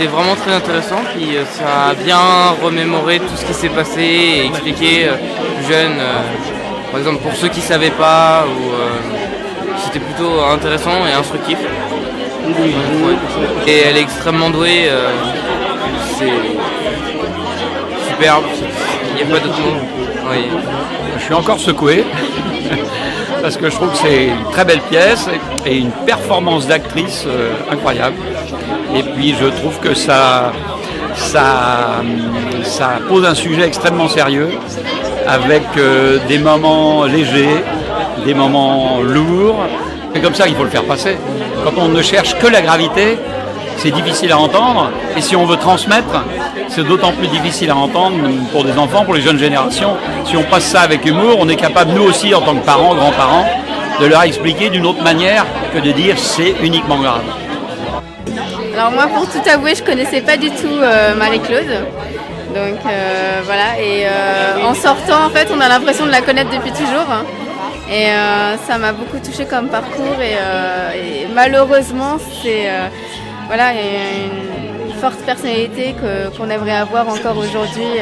c'était vraiment très intéressant. Puis ça a bien remémoré tout ce qui s'est passé et expliqué aux jeunes, par exemple pour ceux qui ne savaient pas, c'était plutôt intéressant et instructif. Et elle est extrêmement douée, c'est superbe, il n'y a pas d'autre mot. Oui. Je suis encore secoué parce que je trouve que c'est une très belle pièce et une performance d'actrice incroyable. Et puis je trouve que ça pose un sujet extrêmement sérieux avec des moments légers, des moments lourds. C'est comme ça qu'il faut le faire passer. Quand on ne cherche que la gravité, c'est difficile à entendre. Et si on veut transmettre, c'est d'autant plus difficile à entendre pour des enfants, pour les jeunes générations. Si on passe ça avec humour, on est capable, nous aussi, en tant que parents, grands-parents, de leur expliquer d'une autre manière que de dire c'est uniquement grave. Alors moi, pour tout avouer, je connaissais pas du tout Marie-Claude. Donc voilà, et en sortant, en fait, on a l'impression de la connaître depuis toujours. Et ça m'a beaucoup touchée comme parcours et malheureusement, c'est voilà, il y a une forte personnalité qu'on aimerait avoir encore aujourd'hui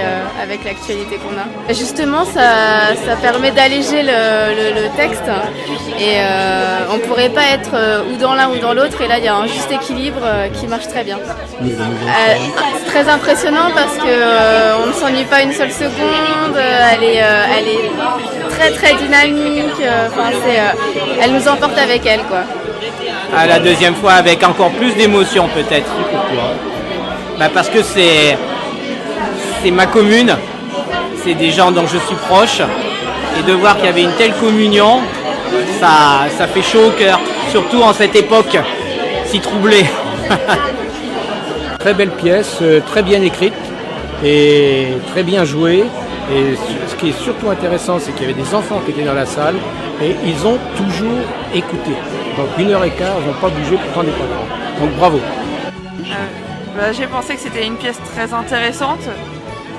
avec l'actualité qu'on a. Justement, ça permet d'alléger le texte et on ne pourrait pas être ou dans l'un ou dans l'autre, et là il y a un juste équilibre qui marche très bien. C'est très impressionnant parce qu'on ne s'ennuie pas une seule seconde, elle est très très dynamique, elle nous emporte avec elle, quoi. À la deuxième fois avec encore plus d'émotion peut-être. Parce que c'est ma commune, c'est des gens dont je suis proche, et de voir qu'il y avait une telle communion, ça fait chaud au cœur, surtout en cette époque si troublée. Très belle pièce, très bien écrite et très bien jouée. Et ce qui est surtout intéressant, c'est qu'il y avait des enfants qui étaient dans la salle et ils ont toujours écouté. Donc 1h15, ils n'ont pas bougé pourtant des patrons. Donc bravo. J'ai pensé que c'était une pièce très intéressante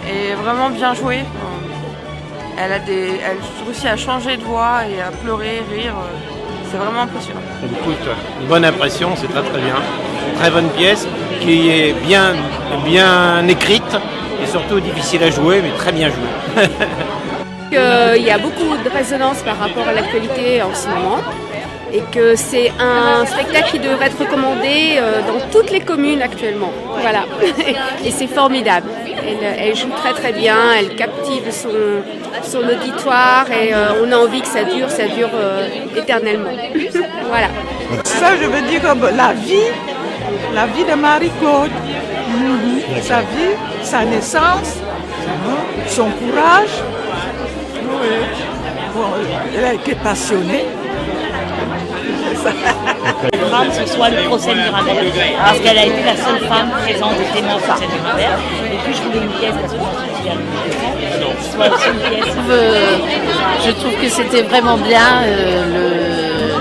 et vraiment bien jouée. Elle réussit à changer de voix et à pleurer, rire. C'est vraiment impressionnant. Écoute, une bonne impression, c'est très très bien. Très bonne pièce qui est bien écrite et surtout difficile à jouer, mais très bien jouée. Il y a beaucoup de résonance par rapport à l'actualité en ce moment et que c'est un spectacle qui devrait être recommandé dans toutes les communes actuellement. Voilà. Et c'est formidable. Elle joue très très bien, elle captive son auditoire et on a envie que ça dure éternellement. Voilà. Ça, je veux dire la vie de Marie-Claude, sa vie, sa naissance, son courage. Bon, elle a été passionnée. Ce soit le procès Nuremberg, parce qu'elle a été la seule femme présente et témoin au procès Nuremberg. Et puis je voulais une pièce parce que j'en suis ce soit aussi une pièce. Je trouve que c'était vraiment bien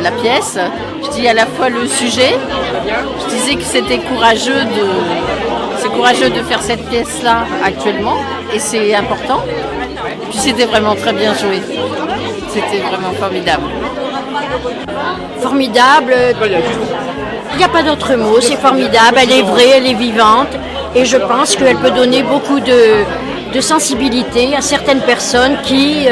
la pièce. Je dis à la fois le sujet. Je disais que c'était courageux de faire cette pièce-là actuellement, et c'est important. Puis c'était vraiment très bien joué. C'était vraiment formidable. Formidable, il n'y a pas d'autre mot, c'est formidable, elle est vraie, elle est vivante et je pense qu'elle peut donner beaucoup de sensibilité à certaines personnes qui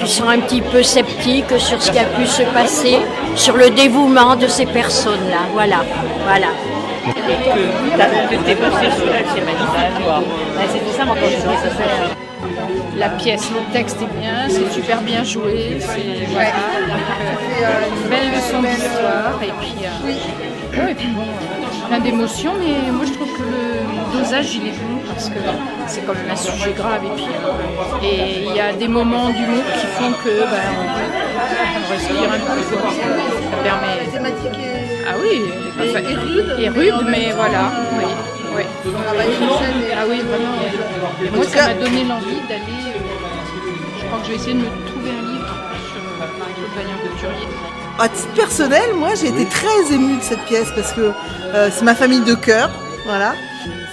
sont un petit peu sceptiques sur ce qui a pu se passer, sur le dévouement de ces personnes-là. Voilà. C'est ça, moi, quand je vois ça faire. La pièce, le texte est bien, c'est super bien joué, c'est voilà, une belle leçon d'histoire et puis bon, plein d'émotions, mais moi je trouve que le dosage il est bon parce que c'est quand même un sujet grave et il y a des moments d'humour qui font que on respire un peu, ça permet. La thématique est... Ah oui, et rude, mais voilà, oui. Ouais. Ah oui, vraiment. Moi, ça m'a donné l'envie d'aller. Je crois que je vais essayer de me trouver un livre sur Marie-Claude Vaillant-Couturier. À titre personnel, moi, j'ai été très émue de cette pièce parce que c'est ma famille de cœur. Voilà.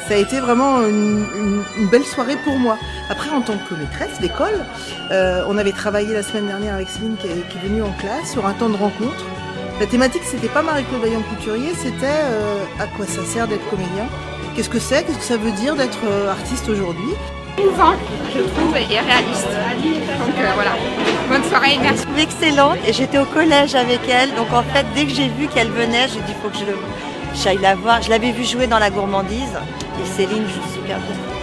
Ça a été vraiment une belle soirée pour moi. Après, en tant que maîtresse d'école, on avait travaillé la semaine dernière avec Céline qui est venue en classe sur un temps de rencontre. La thématique, c'était pas Marie-Claude Vaillant-Couturier, c'était à quoi ça sert d'être comédien. Qu'est-ce que c'est? Qu'est-ce que ça veut dire d'être artiste aujourd'hui? Émouvant, je trouve, et réaliste. Donc voilà, bonne soirée, merci. Excellente, et j'étais au collège avec elle, donc en fait, dès que j'ai vu qu'elle venait, j'ai dit, il faut que j'aille la voir. Je l'avais vue jouer dans La Gourmandise, et Céline joue super bien.